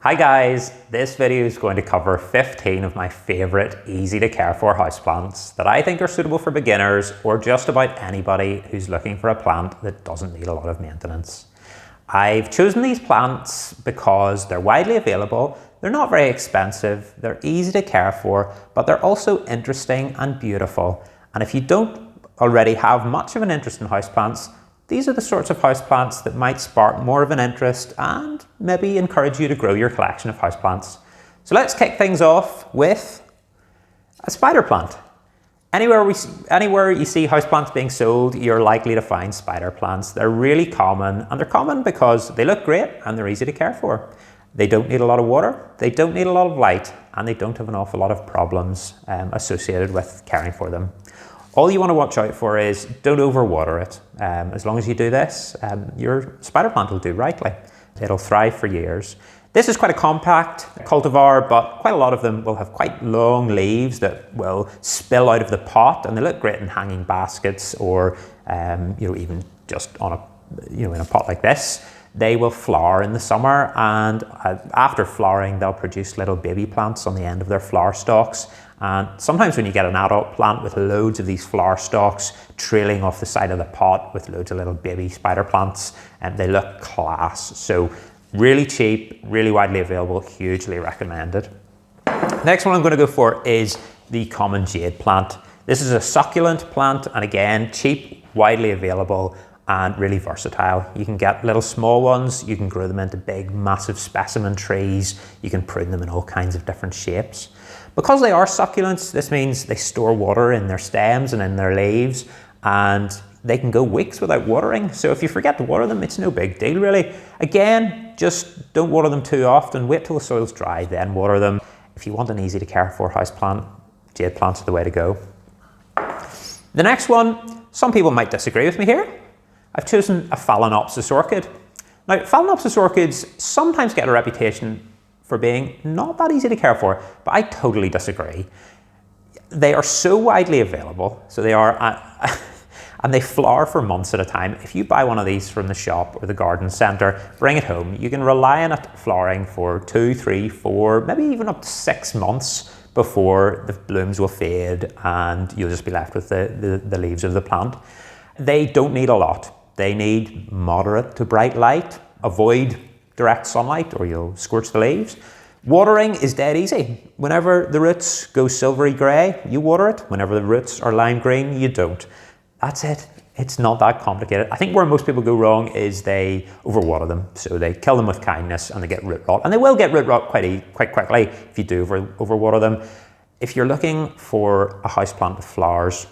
Hi guys, this video is going to cover 15 of my favourite easy to care for houseplants that I think are suitable for beginners or just about anybody who's looking for a plant that doesn't need a lot of maintenance. I've chosen these plants because they're widely available, they're not very expensive, they're easy to care for, but they're also interesting and beautiful. And if you don't already have much of an interest in houseplants, these are the sorts of houseplants that might spark more of an interest and maybe encourage you to grow your collection of houseplants. So let's kick things off with a spider plant. Anywhere you see houseplants being sold, you're likely to find spider plants. They're really common, and they're common because they look great and they're easy to care for. They don't need a lot of water, they don't need a lot of light, and they don't have an awful lot of problems associated with caring for them. All you want to watch out for is don't overwater it. As long as you do this, your spider plant will do rightly. It'll thrive for years. This is quite a compact cultivar, but quite a lot of them will have quite long leaves that will spill out of the pot, and they look great in hanging baskets or even just on in a pot like this. They will flower in the summer, and after flowering, they'll produce little baby plants on the end of their flower stalks. And sometimes when you get an adult plant with loads of these flower stalks trailing off the side of the pot with loads of little baby spider plants, and they look class. So really cheap, really widely available, hugely recommended. Next one I'm going to go for is the common jade plant. This is a succulent plant, and again, cheap, widely available, and really versatile. You can get little small ones, you can grow them into big, massive specimen trees, you can prune them in all kinds of different shapes. Because they are succulents, this means they store water in their stems and in their leaves, and they can go weeks without watering. So if you forget to water them, it's no big deal really. Again, just don't water them too often, wait till the soil's dry, then water them. If you want an easy to care for houseplant, jade plants are the way to go. The next one, some people might disagree with me here. I've chosen a Phalaenopsis orchid. Now, Phalaenopsis orchids sometimes get a reputation for being not that easy to care for, but I totally disagree. They are so widely available, so they are, and they flower for months at a time. If you buy one of these from the shop or the garden centre, bring it home, you can rely on it flowering for 2, 3, 4, maybe even up to 6 months before the blooms will fade and you'll just be left with the leaves of the plant. They don't need a lot. They need moderate to bright light. Avoid direct sunlight or you'll scorch the leaves. Watering is dead easy. Whenever the roots go silvery grey, you water it. Whenever the roots are lime green, you don't. That's it. It's not that complicated. I think where most people go wrong is they overwater them. So they kill them with kindness and they get root rot. And they will get root rot quite quickly if you do overwater them. If you're looking for a houseplant with flowers,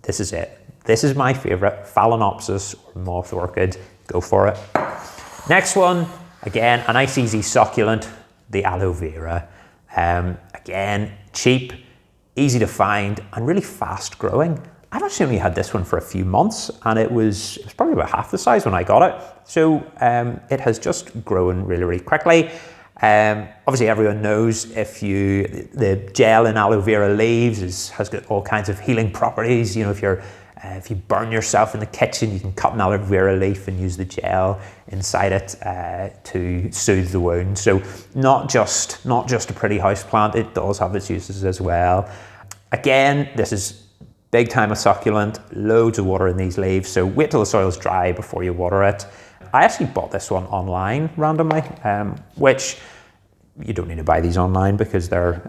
this is it. This is my favourite, Phalaenopsis or moth orchid. Go for it. Next one, again, a nice easy succulent, the Aloe Vera. Again, cheap, easy to find, and really fast growing. I've actually only had this one for a few months, and it was probably about half the size when I got it. So it has just grown really, really quickly. Obviously everyone knows the gel in aloe vera leaves has got all kinds of healing properties. You know, if you burn yourself in the kitchen, you can cut an aloe vera leaf and use the gel inside it to soothe the wound. So not just a pretty house plant, it does have its uses as well. Again, this is big time a succulent, loads of water in these leaves, so wait till the soil's dry before you water it. I actually bought this one online randomly, which you don't need to buy these online because they're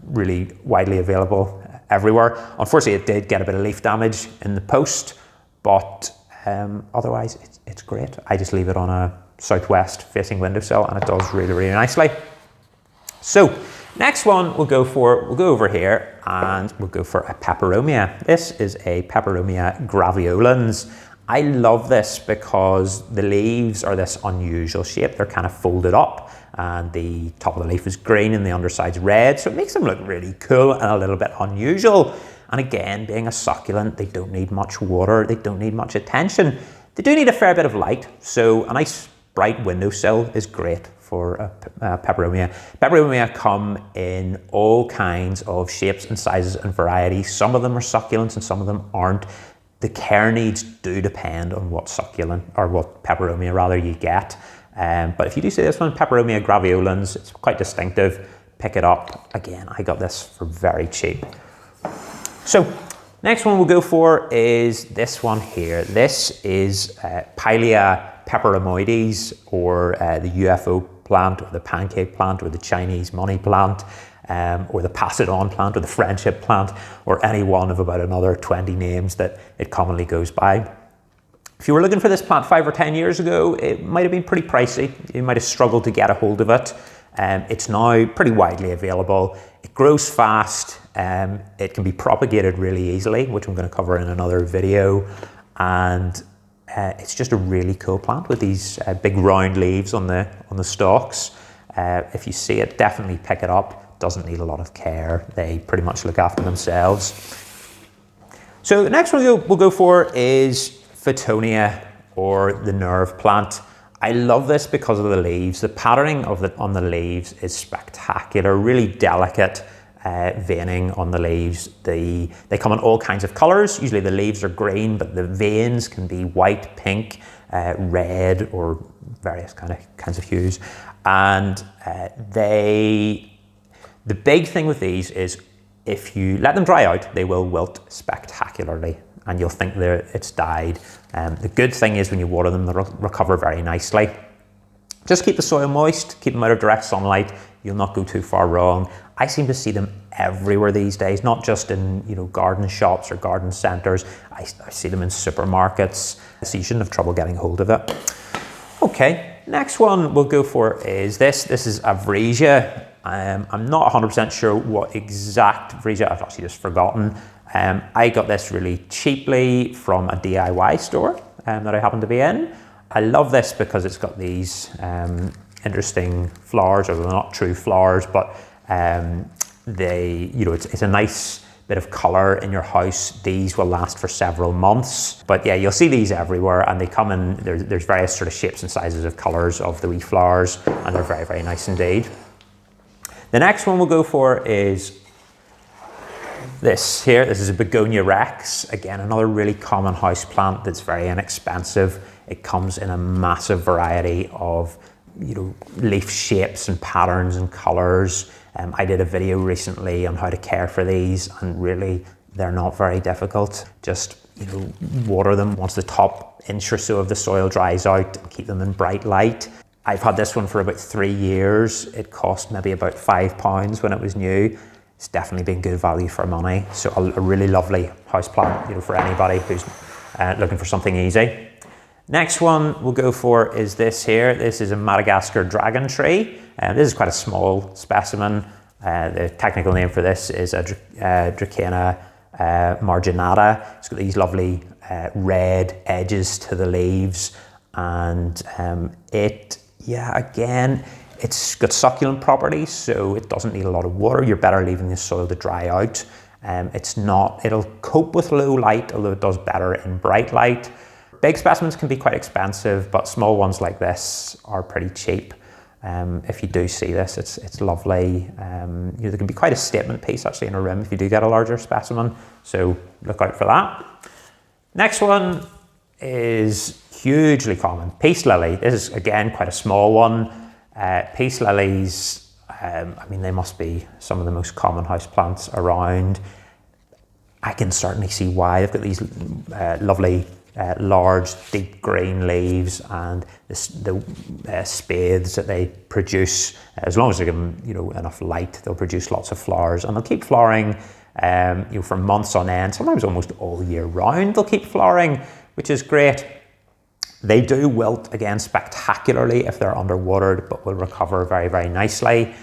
really widely available everywhere. Unfortunately, it did get a bit of leaf damage in the post, but otherwise it's great. I just leave it on a southwest facing windowsill and it does really, really nicely. So next one we'll go over here and we'll go for a Peperomia. This is a Peperomia graveolens. I love this because the leaves are this unusual shape. They're kind of folded up and the top of the leaf is green and the underside's red. So it makes them look really cool and a little bit unusual. And again, being a succulent, they don't need much water. They don't need much attention. They do need a fair bit of light. So a nice bright windowsill is great for a Peperomia. Peperomia come in all kinds of shapes and sizes and varieties. Some of them are succulents and some of them aren't. The care needs do depend on what succulent, or what Peperomia rather, you get. But if you do see this one, Peperomia graveolens, it's quite distinctive. Pick it up. Again, I got this for very cheap. So next one we'll go for is this one here. This is Pilea peperomioides, or the UFO plant, or the pancake plant, or the Chinese money plant, or the pass it on plant, or the friendship plant, or any one of about another 20 names that it commonly goes by. If you were looking for this plant 5 or 10 years ago, it might have been pretty pricey. You might have struggled to get a hold of it. It's now pretty widely available. It grows fast. It can be propagated really easily, which I'm going to cover in another video. And it's just a really cool plant with these big round leaves on the stalks. If you see it, definitely pick it up. Doesn't need a lot of care. They pretty much look after themselves. So the next one we'll go for is Fittonia, or the nerve plant. I love this because of the leaves. The patterning on the leaves is spectacular, really delicate veining on the leaves. They come in all kinds of colors. Usually the leaves are green, but the veins can be white, pink, red, or various kinds of hues. And the big thing with these is if you let them dry out, they will wilt spectacularly, and you'll think it's died. The good thing is when you water them, they'll recover very nicely. Just keep the soil moist, keep them out of direct sunlight. You'll not go too far wrong. I seem to see them everywhere these days, not just in garden shops or garden centres. I see them in supermarkets, so you shouldn't have trouble getting hold of it. Okay, next one we'll go for is this. This is a Vresia. I'm not 100% sure what exact Vresia, I've actually just forgotten. I got this really cheaply from a DIY store that I happen to be in. I love this because it's got these interesting flowers, or they're not true flowers, but it's a nice bit of colour in your house. These will last for several months. But yeah, you'll see these everywhere, and they come in, there's various sort of shapes and sizes of colours of the wee flowers, and they're very, very nice indeed. The next one we'll go for is this here. This is a Begonia Rex. Again, another really common house plant that's very inexpensive. It comes in a massive variety of leaf shapes and patterns and colours. I did a video recently on how to care for these, and really they're not very difficult. Just water them once the top inch or so of the soil dries out, and keep them in bright light. I've had this one for about 3 years. It cost maybe about £5 when it was new. It's definitely been good value for money. So a really lovely house plant, for anybody who's looking for something easy. Next one we'll go for is this here. This is a Madagascar dragon tree. This is quite a small specimen. The technical name for this is a Dracaena marginata. It's got these lovely red edges to the leaves, and again, it's got succulent properties, so it doesn't need a lot of water. You're better leaving the soil to dry out. It'll cope with low light, although it does better in bright light. Big specimens can be quite expensive, but small ones like this are pretty cheap. If you do see this, it's lovely. There can be quite a statement piece actually in a room if you do get a larger specimen, so look out for that. Next one is hugely common, peace lily. This is again quite a small one. Peace lilies, they must be some of the most common houseplants around. I can certainly see why. They've got these lovely large deep green leaves, and the spathes that they produce, as long as they give them enough light, they'll produce lots of flowers, and they'll keep flowering for months on end, sometimes almost all year round. They'll keep flowering, which is great. They do wilt again spectacularly if they're underwatered, but will recover very, very nicely.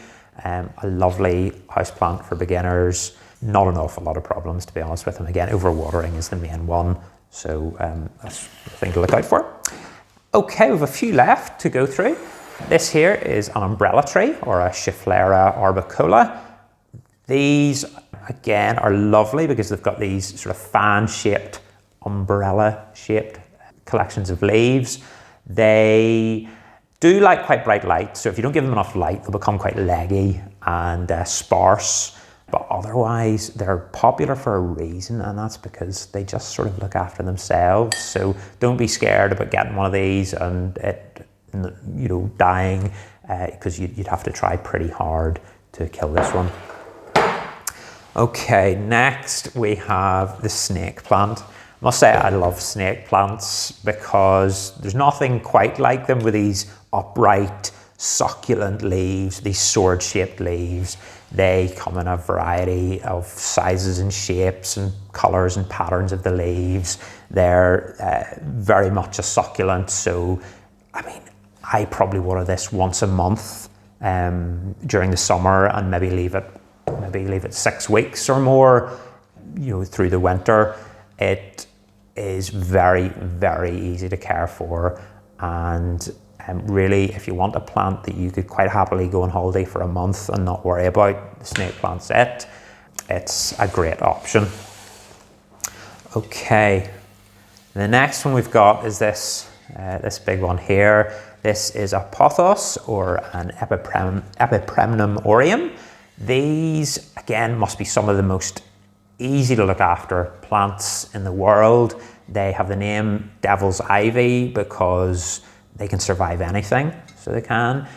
A lovely houseplant for beginners. Not an awful lot of problems, to be honest with them. Again, overwatering is the main one, so that's the thing to look out for. Okay, we have a few left to go through. This here is an umbrella tree, or a Schefflera arboricola. These again are lovely because they've got these sort of fan-shaped, umbrella-shaped collections of leaves. They do like quite bright light, so if you don't give them enough light, they'll become quite leggy and sparse. But otherwise, they're popular for a reason, and that's because they just sort of look after themselves. So don't be scared about getting one of these and it you know, dying, because you'd have to try pretty hard to kill this one. Okay, next we have the snake plant. I must say I love snake plants because there's nothing quite like them with these upright, succulent leaves, these sword-shaped leaves. They come in a variety of sizes and shapes and colours and patterns of the leaves. They're very much a succulent, so I mean, I probably water this once a month during the summer and maybe leave it 6 weeks or more, you know, through the winter. It is very, very easy to care for, and really, if you want a plant that you could quite happily go on holiday for a month and not worry about, the snake plant's it's a great option. Okay, the next one we've got is this big one here. This is a pothos, or an Epipremnum aureum. These, again, must be some of the most easy to look after plants in the world. They have the name Devil's Ivy because they can survive anything, so they can.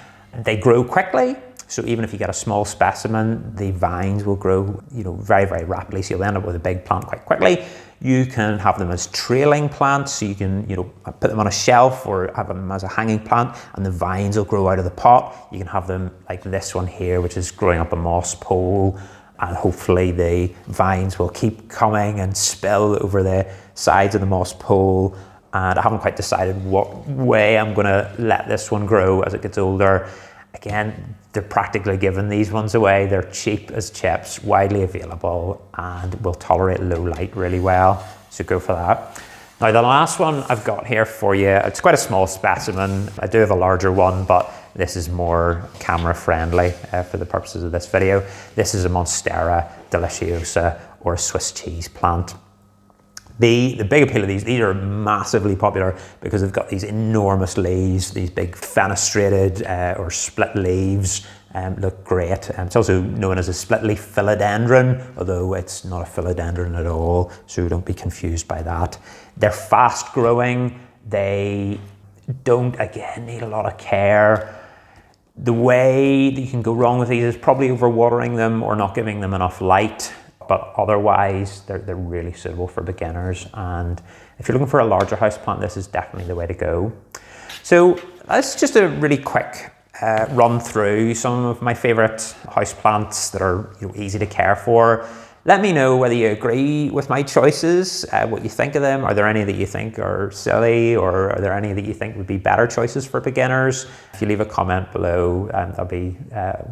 They grow quickly, so even if you get a small specimen, the vines will grow, you know, very, very rapidly, so you'll end up with a big plant quite quickly. You can have them as trailing plants, so you can, you know, put them on a shelf or have them as a hanging plant, and the vines will grow out of the pot. You can have them like this one here, which is growing up a moss pole, and hopefully the vines will keep coming and spill over the sides of the moss pole. And I haven't quite decided what way I'm going to let this one grow as it gets older. Again, they're practically giving these ones away. They're cheap as chips, widely available, and will tolerate low light really well. So go for that. Now the last one I've got here for you, it's quite a small specimen. I do have a larger one, but this is more camera friendly for the purposes of this video. This is a Monstera deliciosa, or a Swiss cheese plant. The big appeal of these are massively popular because they've got these enormous leaves, these big fenestrated or split leaves, look great. It's also known as a split leaf philodendron, although it's not a philodendron at all, so don't be confused by that. They're fast growing. They don't, again, need a lot of care. The way that you can go wrong with these is probably overwatering them or not giving them enough light. But otherwise, they're really suitable for beginners. And if you're looking for a larger houseplant, this is definitely the way to go. So that's just a really quick run through some of my favorite houseplants that are, you know, easy to care for. Let me know whether you agree with my choices, what you think of them. Are there any that you think are silly, or are there any that you think would be better choices for beginners? If you leave a comment below, that'll be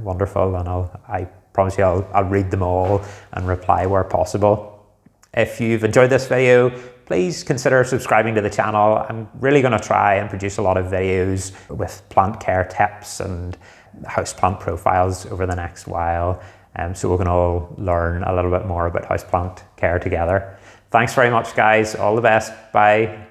wonderful, and I promise you I'll read them all and reply where possible. If you've enjoyed this video, please consider subscribing to the channel. I'm really going to try and produce a lot of videos with plant care tips and houseplant profiles over the next while. So we can all learn a little bit more about houseplant care together. Thanks very much, guys. All the best. Bye.